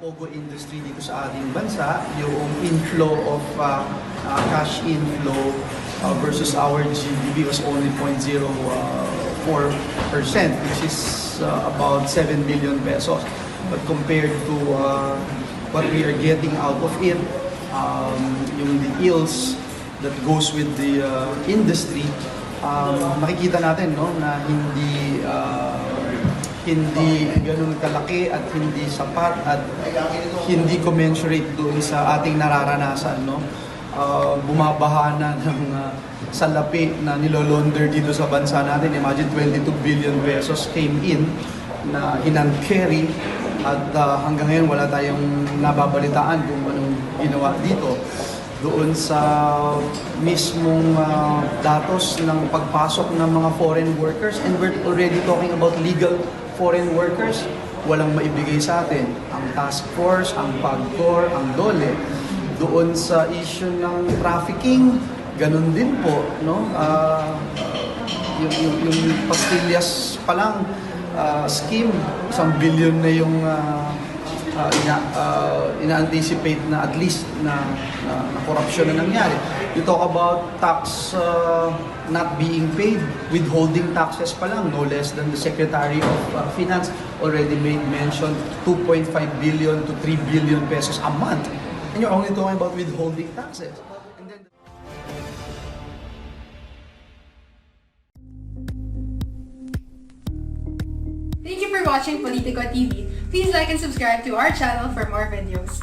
pogo industry dito sa ating bansa, yung inflow of cash inflow versus our GDP was only 0.04%, which is about 7 billion pesos. But compared to what we are getting out of it, yung the yields that goes with the industry, makikita natin no na hindi ganun kalaki at hindi sapat at hindi commensurate doon sa ating nararanasan, no. Bumabaha na ng salapi na nilolonder dito sa bansa natin. Imagine 22 billion pesos came in na in-carry at hanggang ngayon wala tayong nababalitaan kung anong ginawa dito. Doon sa mismong datos ng pagpasok ng mga foreign workers, and we're already talking about legal foreign workers, walang maibigay sa atin. Ang task force, ang PAGCOR, ang DOLE. Doon sa issue ng trafficking, ganun din po, no? Yung pastillas pa lang scheme, 1 billion na yung ina-anticipate na at least na corruption na nangyari. You talk about tax not being paid, withholding taxes pa lang, no less than the Secretary of Finance already made mention 2.5 billion to 3 billion pesos a month. And you're only talking about withholding taxes. And then Thank you for watching Politico TV. Please like and subscribe to our channel for more videos.